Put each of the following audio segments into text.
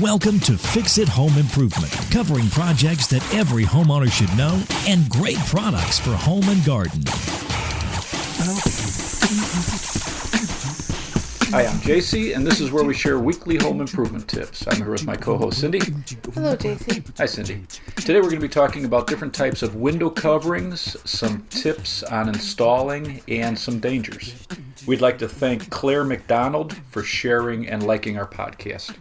Welcome to Fix It Home Improvement, covering projects that every homeowner should know and great products for home and garden. Hi, I'm JC, and this is where we share weekly home improvement tips. I'm here with my co-host, Cindy. Hello, JC. Hi, Cindy. Today we're going to be talking about different types of window coverings, some tips on installing, and some dangers. We'd like to thank Claire McDonald for sharing and liking our podcast.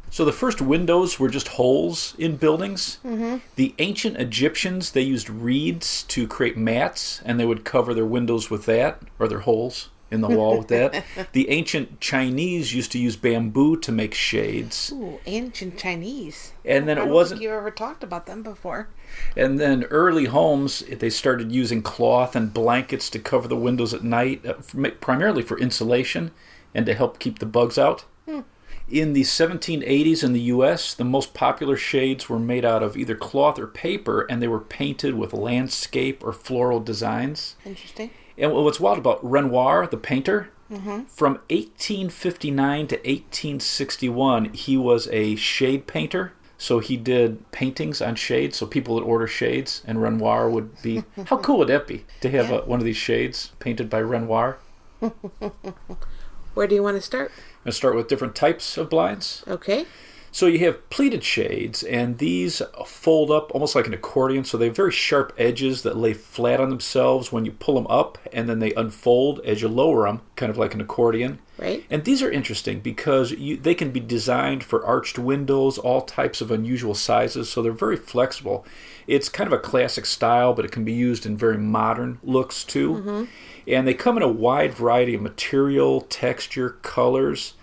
So the first windows were just holes in buildings. Mm-hmm. The ancient Egyptians, they used reeds to create mats, and they would cover their windows with that, or their holes in the wall with that. The ancient Chinese used to use bamboo to make shades. Ooh, ancient Chinese. And then I don't think you ever talked about them before. And then early homes, they started using cloth and blankets to cover the windows at night, primarily for insulation and to help keep the bugs out. In the 1780s in the U.S., the most popular shades were made out of either cloth or paper, and they were painted with landscape or floral designs. Interesting. And what's wild about Renoir, the painter, from 1859 to 1861, he was a shade painter. So he did paintings on shades, so people would order shades, and Renoir would be... How cool would that be, to have one of these shades painted by Renoir? Where do you want to start? I'm going to start with different types of blinds. Okay. So you have pleated shades, and these fold up almost like an accordion, so they have very sharp edges that lay flat on themselves when you pull them up, and then they unfold as you lower them, kind of like an accordion. Right. And these are interesting because they can be designed for arched windows, all types of unusual sizes, so they're very flexible. It's kind of a classic style, but it can be used in very modern looks too. Mm-hmm. And they come in a wide variety of material, texture, colors.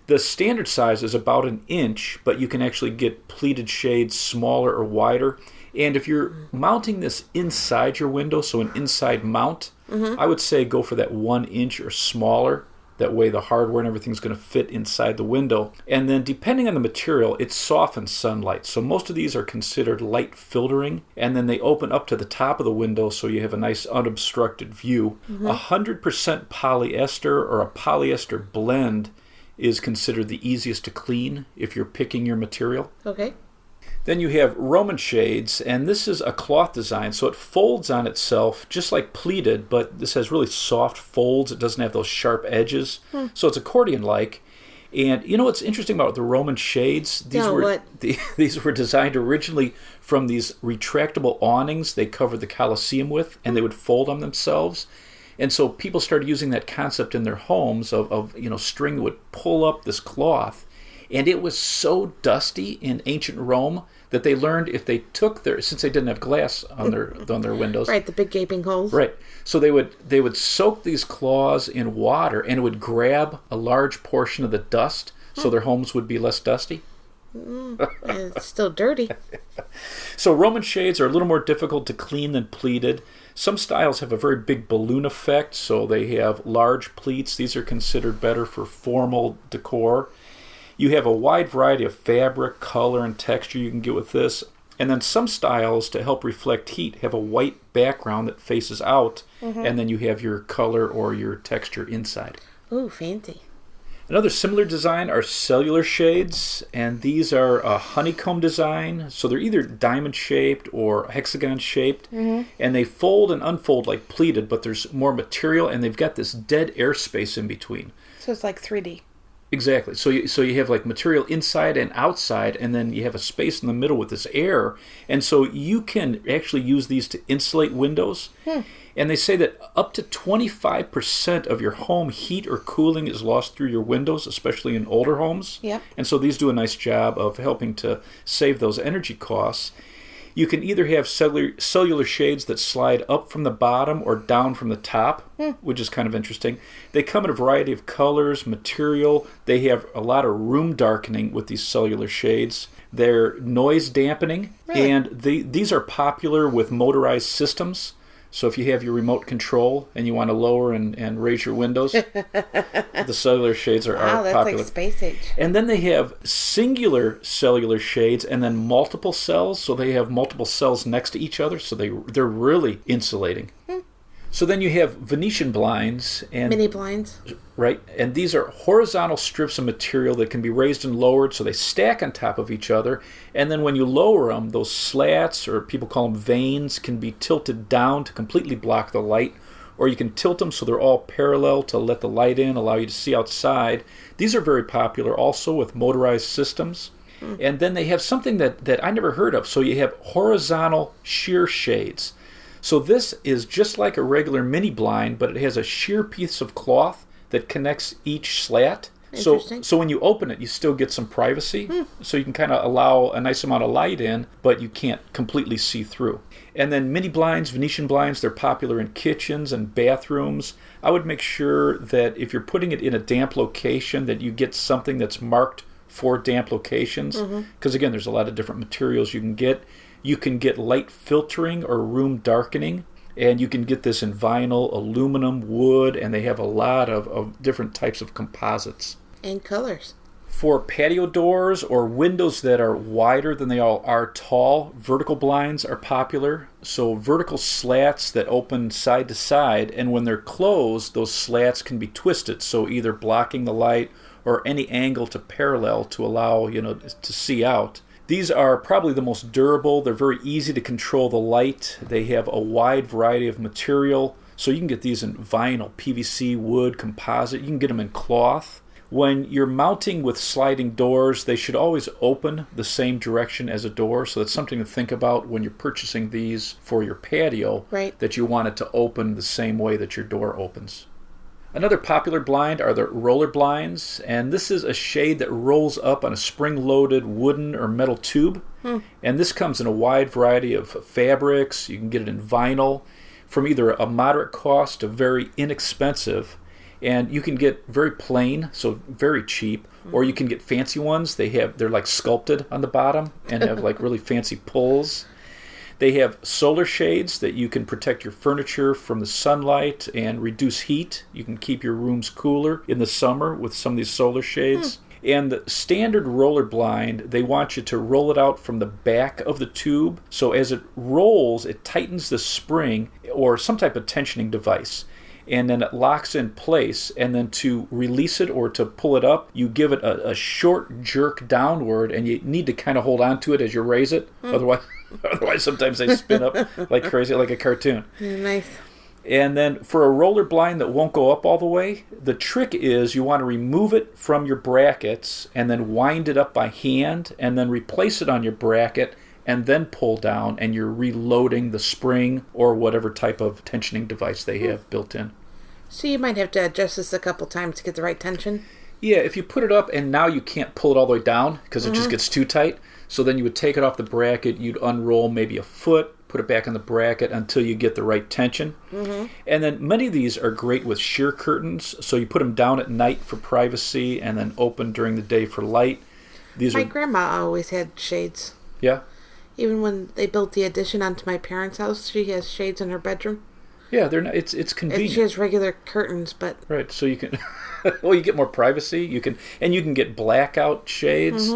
The standard size is about an inch, but you can actually get pleated shades smaller or wider. And if you're mounting this inside your window, so an inside mount, I would say go for that 1 inch or smaller. That way the hardware and everything's going to fit inside the window. And then depending on the material, it softens sunlight. So most of these are considered light filtering, and then they open up to the top of the window so you have a nice unobstructed view. 100% polyester or a polyester blend is considered the easiest to clean if you're picking your material. Okay. Then you have Roman shades, and this is a cloth design, so it folds on itself just like pleated, but this has really soft folds. It doesn't have those sharp edges, so it's accordion-like. And you know what's interesting about the Roman shades? These were designed originally from these retractable awnings they covered the Colosseum with, and they would fold on themselves. And so people started using that concept in their homes of string that would pull up this cloth. And it was so dusty in ancient Rome that they learned if they took since they didn't have glass on their windows. Right, the big gaping holes. Right. So they would soak these cloths in water, and it would grab a large portion of the dust, so their homes would be less dusty. It's still dirty. So Roman shades are a little more difficult to clean than pleated. Some styles have a very big balloon effect, so they have large pleats. These are considered better for formal decor. You have a wide variety of fabric, color, and texture you can get with this. And then some styles, to help reflect heat, have a white background that faces out, and then you have your color or your texture inside. Ooh, fancy. Another similar design are cellular shades, and these are a honeycomb design. So they're either diamond-shaped or hexagon-shaped, and they fold and unfold like pleated, but there's more material, and they've got this dead airspace in between. So it's like 3D. Exactly. So you have like material inside and outside, and then you have a space in the middle with this air. And so you can actually use these to insulate windows. And they say that up to 25% of your home heat or cooling is lost through your windows, especially in older homes. Yep. And so these do a nice job of helping to save those energy costs. You can either have cellular shades that slide up from the bottom or down from the top, which is kind of interesting. They come in a variety of colors, material. They have a lot of room darkening with these cellular shades. They're noise dampening, and these are popular with motorized systems. So if you have your remote control and you want to lower and raise your windows, the cellular shades are popular. Wow, that's like space age. And then they have singular cellular shades and then multiple cells. So they have multiple cells next to each other. So they're really insulating. So then you have Venetian blinds and Mini blinds. right, and these are horizontal strips of material that can be raised and lowered, so they stack on top of each other. And then when you lower them, those slats, or people call them vanes, can be tilted down to completely block the light, or you can tilt them so they're all parallel to let the light in, allow you to see outside. These are very popular also with motorized systems. And then they have something that I never heard of. So you have horizontal sheer shades. So this is just like a regular mini blind, but it has a sheer piece of cloth that connects each slat. So when you open it, you still get some privacy. So you can kind of allow a nice amount of light in, but you can't completely see through. And then mini blinds, Venetian blinds, they're popular in kitchens and bathrooms. I would make sure that if you're putting it in a damp location, that you get something that's marked for damp locations. Because again, there's a lot of different materials you can get. You can get light filtering or room darkening, and you can get this in vinyl, aluminum, wood, and they have a lot of different types of composites. And colors. For patio doors or windows that are wider than they all are tall, vertical blinds are popular. So vertical slats that open side to side, and when they're closed, those slats can be twisted, so either blocking the light or any angle to parallel to allow, to see out. These are probably the most durable. They're very easy to control the light. They have a wide variety of material. So you can get these in vinyl, PVC, wood, composite. You can get them in cloth. When you're mounting with sliding doors, they should always open the same direction as a door. So that's something to think about when you're purchasing these for your patio, Right. that you want it to open the same way that your door opens. Another popular blind are the roller blinds, and this is a shade that rolls up on a spring-loaded wooden or metal tube. And this comes in a wide variety of fabrics. You can get it in vinyl, from either a moderate cost to very inexpensive. And you can get very plain, so very cheap, or you can get fancy ones. They're like sculpted on the bottom and have like really fancy pulls. They have solar shades that you can protect your furniture from the sunlight and reduce heat. You can keep your rooms cooler in the summer with some of these solar shades. And the standard roller blind, they want you to roll it out from the back of the tube. So as it rolls, it tightens the spring or some type of tensioning device. And then it locks in place, and then to release it or to pull it up, you give it a short jerk downward, and you need to kind of hold on to it as you raise it. Otherwise sometimes they spin up like crazy, like a cartoon. Nice. And then for a roller blind that won't go up all the way, the trick is you want to remove it from your brackets and then wind it up by hand and then replace it on your bracket and then pull down, and you're reloading the spring or whatever type of tensioning device they have built in. So you might have to adjust this a couple times to get the right tension. Yeah, if you put it up and now you can't pull it all the way down because it just gets too tight, so then you would take it off the bracket, you'd unroll maybe a foot, put it back on the bracket until you get the right tension. And then many of these are great with sheer curtains, so you put them down at night for privacy and then open during the day for light. My grandma always had shades. Yeah? Even when they built the addition onto my parents' house, she has shades in her bedroom. Yeah, they're not, it's And convenient. she has regular curtains, but Right, so you can, well, you get more privacy. You can get blackout shades.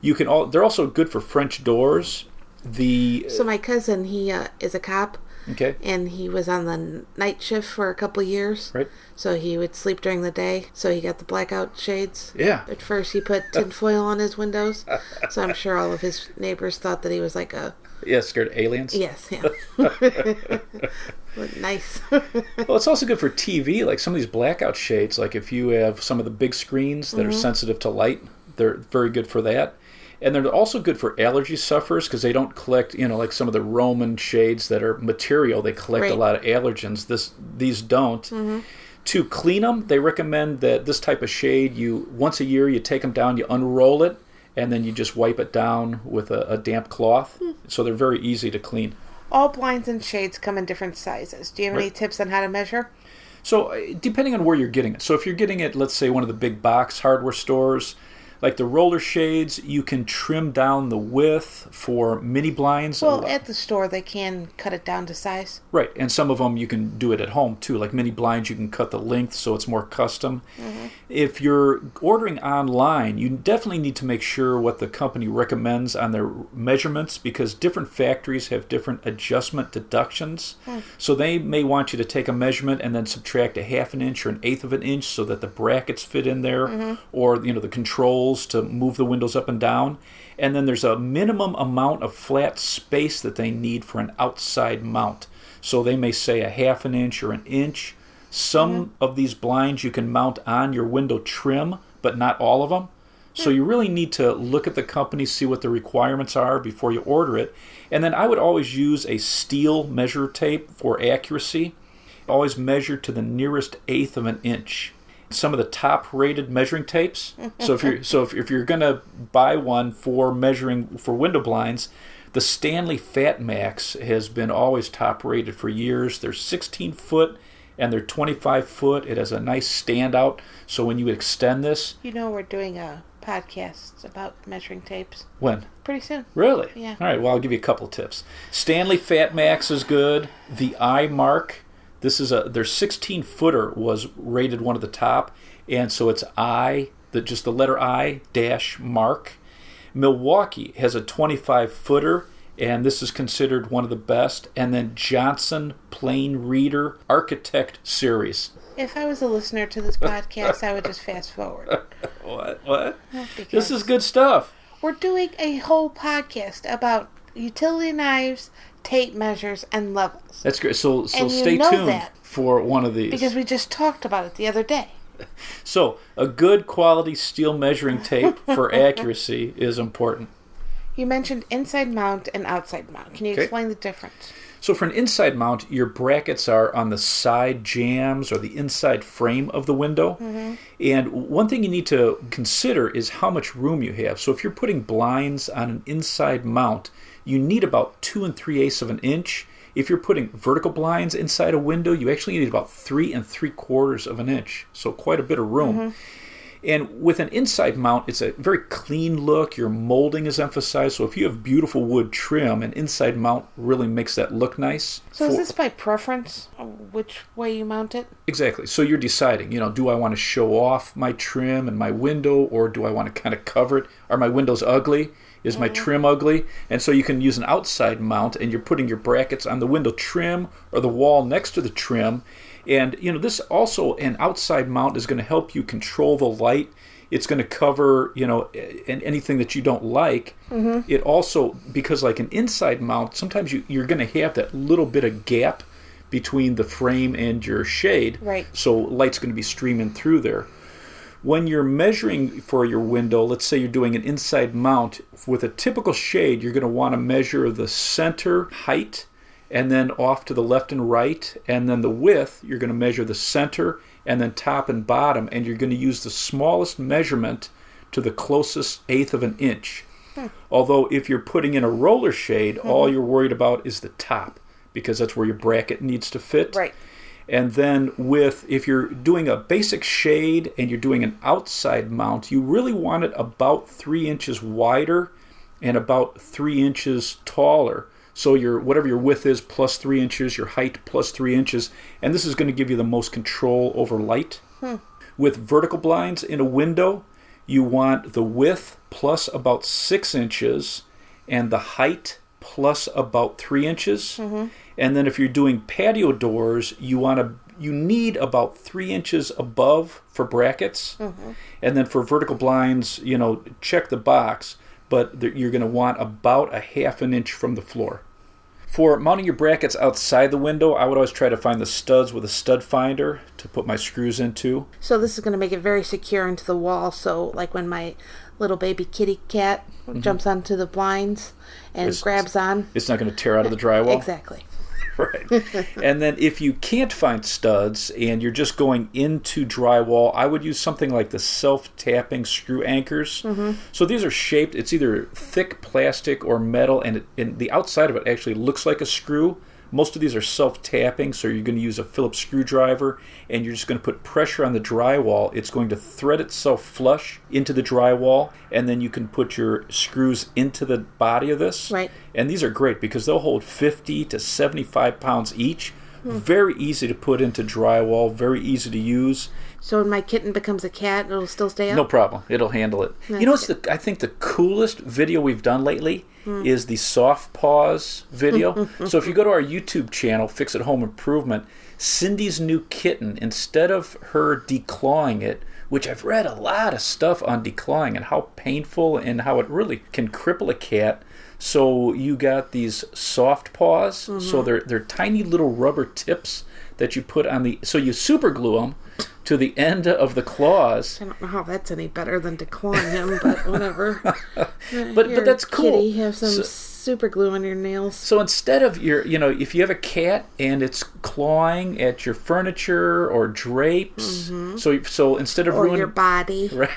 You can they're also good for French doors. so my cousin, he is a cop, Okay, and he was on the night shift for a couple years. right. So he would sleep during the day. So he got the blackout shades. Yeah. At first, he put tinfoil on his windows. So I'm sure all of his neighbors thought that he was like a Yeah, scared of aliens. yes, yeah. But nice. Well, it's also good for TV. Like some of these blackout shades, like if you have some of the big screens that are sensitive to light, they're very good for that. And they're also good for allergy sufferers because they don't collect, like some of the Roman shades that are material. They collect a Right. lot of allergens. These don't. To clean them, they recommend that this type of shade, once a year, you take them down, you unroll it, and then you just wipe it down with a damp cloth. So they're very easy to clean. All blinds and shades come in different sizes. Do you have any tips on how to measure? So depending on where you're getting it. So if you're getting it, let's say one of the big box hardware stores, Like the roller shades, you can trim down the width for mini blinds. Well, at the store, they can cut it down to size. Right, and some of them you can do it at home too. Like mini blinds, you can cut the length so it's more custom. Mm-hmm. If you're ordering online, you definitely need to make sure what the company recommends on their measurements, because different factories have different adjustment deductions. So they may want you to take a measurement and then subtract a half an inch or an eighth of an inch so that the brackets fit in there, or the controls to move the windows up and down. And then there's a minimum amount of flat space that they need for an outside mount. So they may say a half an inch or an inch. Some of these blinds you can mount on your window trim, but not all of them. So you really need to look at the company, see what the requirements are before you order it. And then I would always use a steel measure tape for accuracy. Always measure to the nearest eighth of an inch. Some of the top-rated measuring tapes. So if you're going to buy one for measuring for window blinds, the Stanley Fat Max has been always top-rated for years. They're 16 foot and they're 25 foot. It has a nice standout. So when you extend this, we're doing a podcast about measuring tapes. When? Pretty soon. Really? Yeah. All right. Well, I'll give you a couple tips. Stanley Fat Max is good. The iMark. This is their 16-footer was rated one of the top, and so it's just the letter I dash mark. Milwaukee has a 25-footer, and this is considered one of the best. And then Johnson Plain Reader Architect Series. If I was a listener to this podcast, I would just fast forward. What? This is good stuff. We're doing a whole podcast about utility knives, tape measures, and levels. That's great. So stay tuned for one of these. Because we just talked about it the other day. So a good quality steel measuring tape for accuracy is important. You mentioned inside mount and outside mount. Can you explain the difference? So for an inside mount, your brackets are on the side jambs or the inside frame of the window. Mm-hmm. And one thing you need to consider is how much room you have. So if you're putting blinds on an inside mount, you need about 2 3/8 of an inch. If you're putting vertical blinds inside a window, you actually need about 3 3/4 of an inch. So quite a bit of room. Mm-hmm. And with an inside mount, it's a very clean look. Your molding is emphasized. So if you have beautiful wood trim, an inside mount really makes that look nice. So is this by preference, which way you mount it? Exactly. So you're deciding, do I want to show off my trim and my window, or do I want to kind of cover it? Are my windows ugly? Is my trim ugly? And so you can use an outside mount, and you're putting your brackets on the window trim or the wall next to the trim. And, this also, an outside mount is going to help you control the light. It's going to cover, anything that you don't like. Mm-hmm. It also, because like an inside mount, sometimes you're going to have that little bit of gap between the frame and your shade. Right. So light's going to be streaming through there. When you're measuring for your window, let's say you're doing an inside mount, with a typical shade, you're going to want to measure the center height, and then off to the left and right, and then the width, you're going to measure the center, and then top and bottom, and you're going to use the smallest measurement to the closest eighth of an inch. Although if you're putting in a roller shade, all you're worried about is the top, because that's where your bracket needs to fit. Right. And then if you're doing a basic shade and you're doing an outside mount, you really want it about 3 inches wider and about 3 inches taller. So whatever your width is plus 3 inches, your height plus 3 inches, and this is going to give you the most control over light. With vertical blinds in a window, you want the width plus about 6 inches and the height plus about 3 inches. Mm-hmm. And then if you're doing patio doors, you need about 3 inches above for brackets. Mm-hmm. And then for vertical blinds, check the box, but you're going to want about a half an inch from the floor. For mounting your brackets outside the window, I would always try to find the studs with a stud finder to put my screws into. So this is going to make it very secure into the wall. So like when my little baby kitty cat jumps onto the blinds and grabs on. It's not going to tear out of the drywall? Exactly. Right. And then if you can't find studs and you're just going into drywall, I would use something like the self-tapping screw anchors. Mm-hmm. So these are shaped, it's either thick plastic or metal, and the outside of it actually looks like a screw, Most of these are self-tapping, so you're going to use a Phillips screwdriver, and you're just going to put pressure on the drywall. It's going to thread itself flush into the drywall, and then you can put your screws into the body of this. Right. And these are great because they'll hold 50 to 75 pounds each. Very easy to put into drywall, very easy to use. So when my kitten becomes a cat, it'll still stay up? No problem. It'll handle it. That's you know what's I think the coolest video we've done lately is the soft paws video. So if you go to our YouTube channel, Fix It Home Improvement, Cindy's new kitten, instead of her declawing it, which I've read a lot of stuff on declawing and how painful and how it really can cripple a cat. So you got these soft paws. So they're tiny little rubber tips that you put on the... So you super glue them to the end of the claws. I don't know how that's any better than declawing him, but whatever. But that's cool. Kitty, have some super glue on your nails. So instead of if you have a cat and it's clawing at your furniture or drapes, so instead of or ruining your body, right,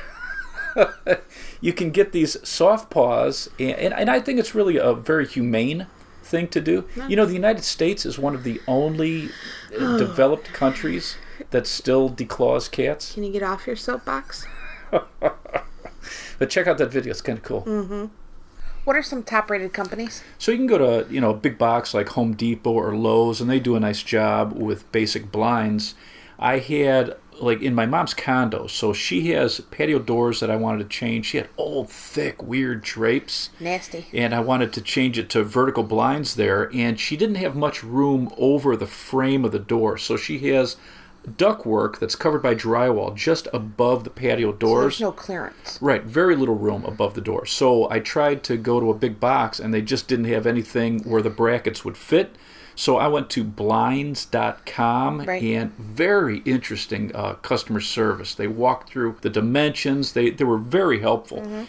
you can get these soft paws, and I think it's really a very humane thing to do. You know, the United States is one of the only developed countries that still declaws cats. Can you get off your soapbox? But check out that video; it's kind of cool. What are some top-rated companies? So you can go to a big box like Home Depot or Lowe's, and they do a nice job with basic blinds. I had, like, in my mom's condo, so she has patio doors that I wanted to change. She had old, thick, weird drapes. Nasty. And I wanted to change it to vertical blinds there, and she didn't have much room over the frame of the door. So she has ductwork that's covered by drywall just above the patio doors. So there's no clearance. Right, very little room above the door. So I tried to go to a big box, and they just didn't have anything where the brackets would fit. So I went to blinds.com, and very interesting customer service. They walked through the dimensions. They were very helpful.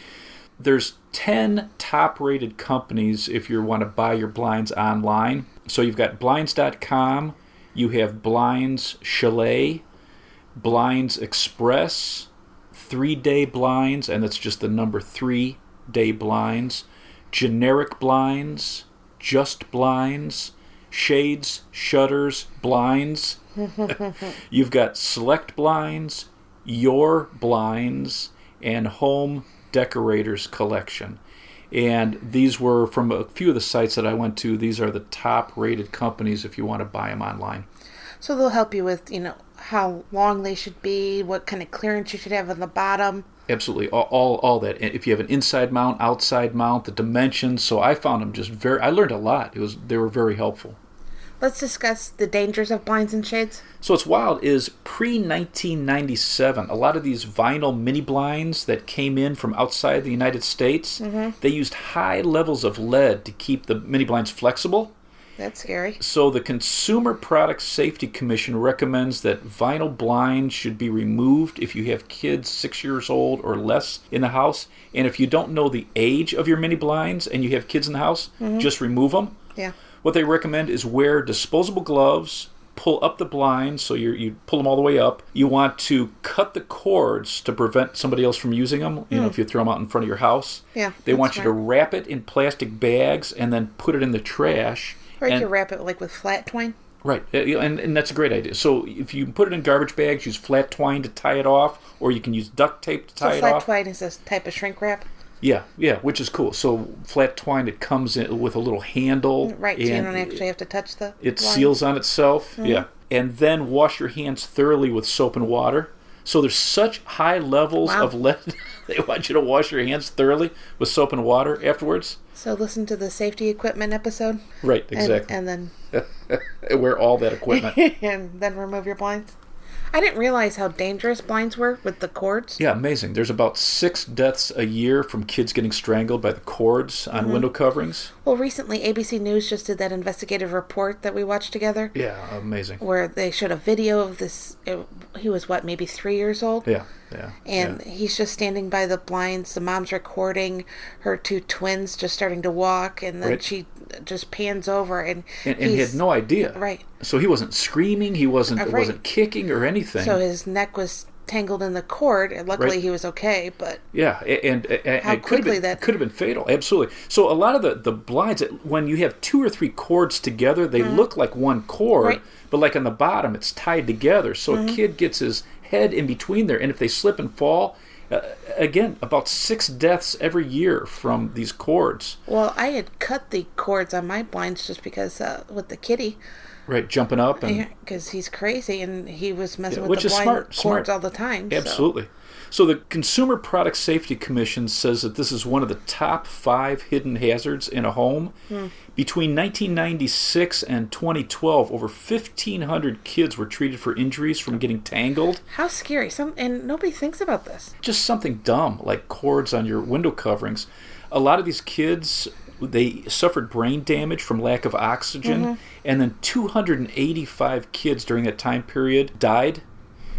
There's 10 top-rated companies if you want to buy your blinds online. So you've got blinds.com, you have Blinds Chalet, Blinds Express, 3-Day Blinds, and that's just the number 3-Day Blinds, Generic Blinds, Just Blinds, Shades, Shutters, Blinds. You've got Select Blinds, Your Blinds, and Home Decorators Collection. And these were from a few of the sites that I went to. These are the top-rated companies if you want to buy them online. So they'll help you with, how long they should be, what kind of clearance you should have on the bottom. Absolutely, all that. And if you have an inside mount, outside mount, the dimensions. So I found them I learned a lot. They were very helpful. Let's discuss the dangers of blinds and shades. So what's wild is pre-1997, a lot of these vinyl mini blinds that came in from outside the United States, they used high levels of lead to keep the mini blinds flexible. That's scary. So the Consumer Product Safety Commission recommends that vinyl blinds should be removed if you have kids 6 years old or less in the house. And if you don't know the age of your mini blinds and you have kids in the house, just remove them. Yeah. What they recommend is wear disposable gloves, pull up the blinds, so you pull them all the way up. You want to cut the cords to prevent somebody else from using them, if you throw them out in front of your house. Yeah. They want you to wrap it in plastic bags and then put it in the trash. Or you can wrap it with flat twine. Right, and that's a great idea. So if you put it in garbage bags, use flat twine to tie it off, or you can use duct tape to tie it off. So flat twine is a type of shrink wrap? Yeah, which is cool. So flat twine, it comes in with a little handle. Right, so you don't actually have to touch the It seals on itself, yeah. And then wash your hands thoroughly with soap and water. So there's such high levels of lead, they want you to wash your hands thoroughly with soap and water afterwards. So listen to the safety equipment episode. Right, exactly. And then... wear all that equipment. And then remove your blinds. I didn't realize how dangerous blinds were with the cords. Yeah, amazing. There's about 6 deaths a year from kids getting strangled by the cords on window coverings. Well, recently ABC News just did that investigative report that we watched together. Yeah, amazing. Where they showed a video of this. He was, maybe 3 years old? Yeah. And he's just standing by the blinds. The mom's recording her 2 twins just starting to walk. And then she just pans over. And he had no idea. Right. So he wasn't screaming. He wasn't kicking or anything. So his neck was tangled in the cord, and luckily Right. he was okay, but Yeah, and How it quickly that- could have been fatal. Absolutely. So a lot of the blinds, when you have 2 or 3 cords together, they look like one cord, Right. but like on the bottom, it's tied together. So a kid gets his head in between there, and if they slip and fall, again, about 6 deaths every year from these cords. well, I had cut the cords on my blinds just because with the kitty, Right, jumping up and because he's crazy and he was messing Yeah, with which the is blind smart, cords smart. all the time. so- Absolutely. So the Consumer Product Safety Commission says that this is one of the top 5 hidden hazards in a home. Between 1996 and 2012, over 1,500 kids were treated for injuries from getting tangled. How scary! And nobody thinks about this. Just something dumb like cords on your window coverings. A lot of these kids, they suffered brain damage from lack of oxygen, and then 285 kids during that time period died.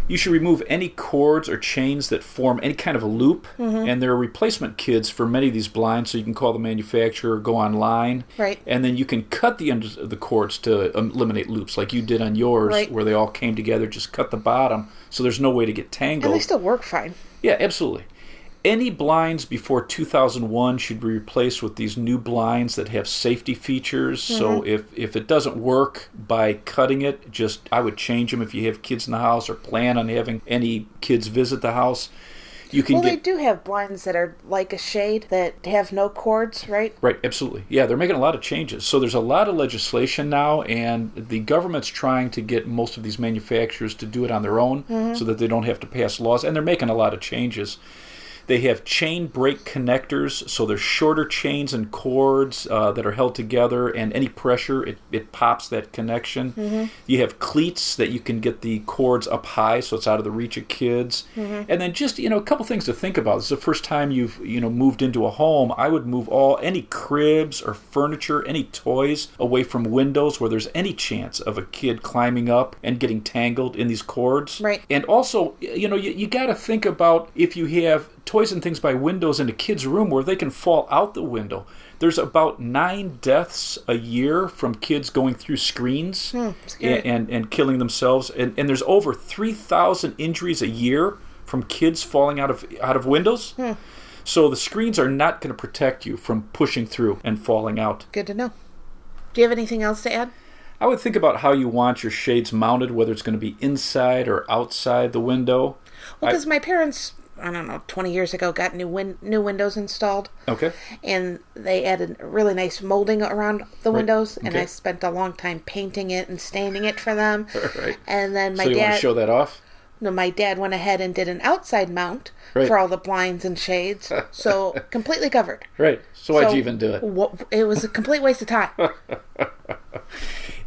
You should remove any cords or chains that form any kind of a loop, and there are replacement kits for many of these blinds, so you can call the manufacturer, go online, Right. and then you can cut the ends of the cords to eliminate loops, like you did on yours, Right. where they all came together. Just cut the bottom, so there's no way to get tangled. And they still work fine. Yeah, absolutely. Any blinds before 2001 should be replaced with these new blinds that have safety features. So if it doesn't work by cutting it, I would change them if you have kids in the house or plan on having any kids visit the house. You can Well, they get do have blinds that are like a shade that have no cords, right? Right, absolutely. Yeah, they're making a lot of changes. So there's a lot of legislation now, and the government's trying to get most of these manufacturers to do it on their own so that they don't have to pass laws, and they're making a lot of changes. They have chain break connectors, so there's shorter chains and cords that are held together, and any pressure, it pops that connection. You have cleats that you can get the cords up high, so it's out of the reach of kids. And then just, a couple things to think about. This is the first time you've, moved into a home. I would move any cribs or furniture, any toys away from windows where there's any chance of a kid climbing up and getting tangled in these cords. Right. And also, you got to think about if you have toys and things by windows in a kid's room where they can fall out the window. There's about 9 deaths a year from kids going through screens scary. and killing themselves. And there's over 3,000 injuries a year from kids falling out of windows. So the screens are not going to protect you from pushing through and falling out. Good to know. Do you have anything else to add? I would think about how you want your shades mounted, whether it's going to be inside or outside the window. Well, because my parents, I don't know, 20 years ago got new windows installed. Okay. And they added really nice molding around the windows. And Okay. I spent a long time painting it and staining it for them. Right. And then my So you want to dad... show that off? No, my dad went ahead and did an outside mount Right. for all the blinds and shades. So completely covered. Right. So why'd So you even do it? It was a complete waste of time.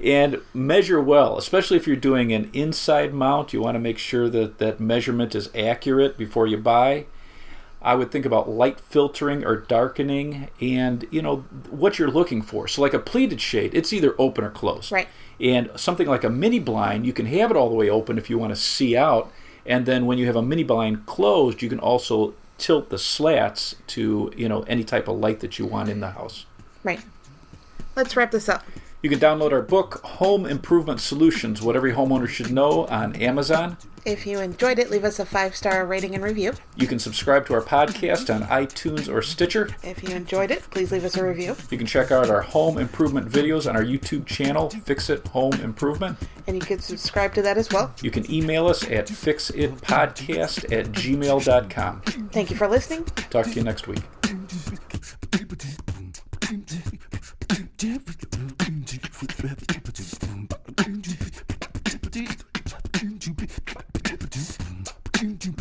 And measure well, especially if you're doing an inside mount. You want to make sure that that measurement is accurate before you buy. I would think about light filtering or darkening and, what you're looking for. So like a pleated shade, it's either open or closed. Right. And something like a mini blind, you can have it all the way open if you want to see out. And then when you have a mini blind closed, you can also tilt the slats to, any type of light that you want in the house. Right. Let's wrap this up. You can download our book, Home Improvement Solutions, What Every Homeowner Should Know, on Amazon. If you enjoyed it, leave us a 5-star rating and review. You can subscribe to our podcast on iTunes or Stitcher. If you enjoyed it, please leave us a review. You can check out our home improvement videos on our YouTube channel, Fix It Home Improvement. And you can subscribe to that as well. You can email us at fixitpodcast@gmail.com. Thank you for listening. Talk to you next week. Did you